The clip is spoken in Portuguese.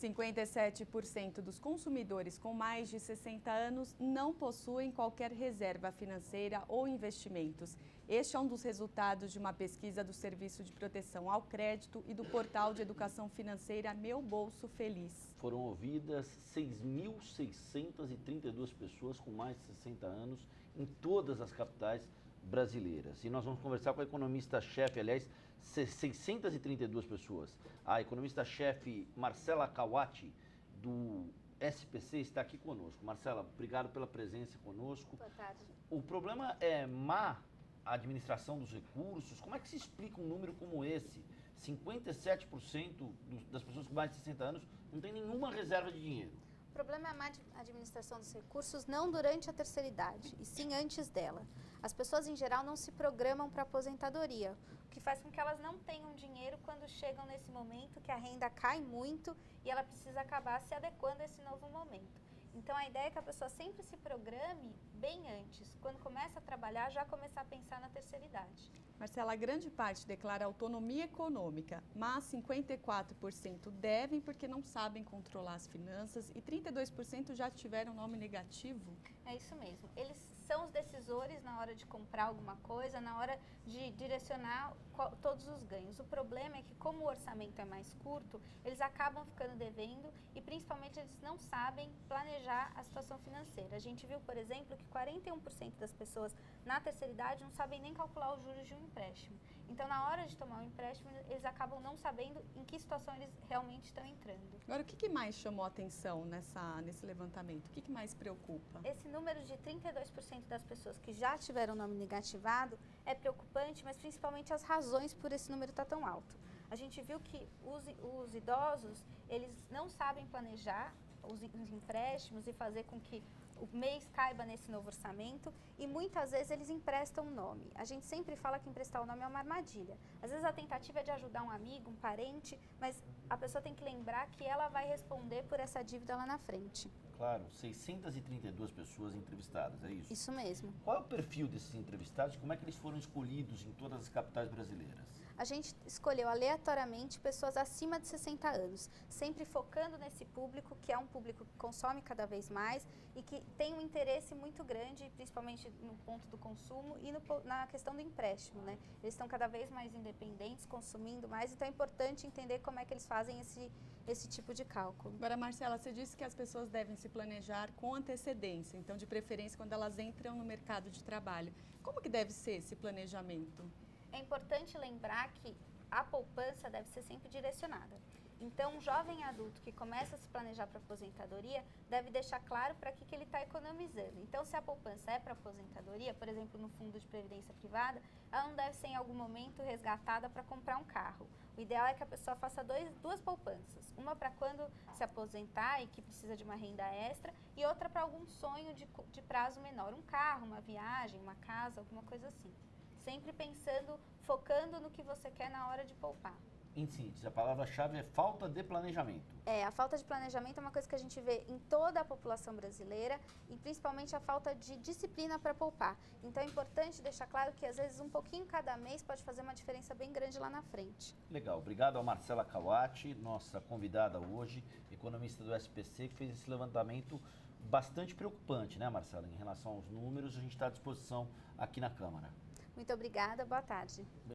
57% dos consumidores com mais de 60 anos não possuem qualquer reserva financeira ou investimentos. Este é um dos resultados de uma pesquisa do Serviço de Proteção ao Crédito e do Portal de Educação Financeira Meu Bolso Feliz. Foram ouvidas 6.632 pessoas com mais de 60 anos em todas as capitais brasileiras. E nós vamos conversar com a economista-chefe, aliás, 632 pessoas. A economista-chefe Marcela Kawati, do SPC, está aqui conosco. Marcela, obrigado pela presença conosco. Boa tarde. O problema é má administração dos recursos? Como é que se explica um número como esse? 57% das pessoas com mais de 60 anos não tem nenhuma reserva de dinheiro. O problema é a má administração dos recursos não durante a terceira idade, e sim antes dela. As pessoas, em geral, não se programam para a aposentadoria, o que faz com que elas não tenham dinheiro quando chegam nesse momento que a renda cai muito e ela precisa acabar se adequando a esse novo momento. Então, a ideia é que a pessoa sempre se programe bem antes. Quando começa a trabalhar, já começar a pensar na terceira idade. Marcela, a grande parte declara autonomia econômica, mas 54% devem porque não sabem controlar as finanças e 32% já tiveram nome negativo. É isso mesmo. Eles são os decisores na hora de comprar alguma coisa, na hora de direcionar todos os ganhos. O problema é que, como o orçamento é mais curto, eles acabam ficando devendo e, principalmente, eles não sabem planejar a situação financeira. A gente viu, por exemplo, que 41% das pessoas na terceira idade não sabem nem calcular os juros de um empréstimo. Então, na hora de tomar um empréstimo, eles acabam não sabendo em que situação eles realmente estão entrando. Agora, o que mais chamou a atenção nesse levantamento? O que mais preocupa? Esse número de 32% das pessoas que já tiveram nome negativado é preocupante, mas principalmente as razões por esse número estar tão alto. A gente viu que os idosos, eles não sabem planejar os empréstimos e fazer com que o mês caiba nesse novo orçamento e muitas vezes eles emprestam o nome. A gente sempre fala que emprestar o nome é uma armadilha. Às vezes a tentativa é de ajudar um amigo, um parente, mas a pessoa tem que lembrar que ela vai responder por essa dívida lá na frente. Claro, 632 pessoas entrevistadas, é isso? Isso mesmo. Qual é o perfil desses entrevistados e como é que eles foram escolhidos em todas as capitais brasileiras? A gente escolheu aleatoriamente pessoas acima de 60 anos, sempre focando nesse público, que é um público que consome cada vez mais e que tem um interesse muito grande, principalmente no ponto do consumo e na questão do empréstimo, né? Eles estão cada vez mais independentes, consumindo mais, então é importante entender como é que eles fazem esse tipo de cálculo. Agora, Marcela, você disse que as pessoas devem se planejar com antecedência, então de preferência quando elas entram no mercado de trabalho. Como que deve ser esse planejamento? É importante lembrar que a poupança deve ser sempre direcionada. Então, um jovem adulto que começa a se planejar para aposentadoria deve deixar claro para que ele está economizando. Então, se a poupança é para aposentadoria, por exemplo, no fundo de previdência privada, ela não deve ser em algum momento resgatada para comprar um carro. O ideal é que a pessoa faça duas poupanças. Uma para quando se aposentar e que precisa de uma renda extra e outra para algum sonho de prazo menor. Um carro, uma viagem, uma casa, alguma coisa assim. Sempre pensando, focando no que você quer na hora de poupar. Em síntese, a palavra-chave é falta de planejamento. A falta de planejamento é uma coisa que a gente vê em toda a população brasileira e principalmente a falta de disciplina para poupar. Então é importante deixar claro que às vezes um pouquinho cada mês pode fazer uma diferença bem grande lá na frente. Legal, obrigado a Marcela Kawati, nossa convidada hoje, economista do SPC, que fez esse levantamento bastante preocupante, né, Marcela? Em relação aos números, a gente está à disposição aqui na Câmara. Muito obrigada, boa tarde.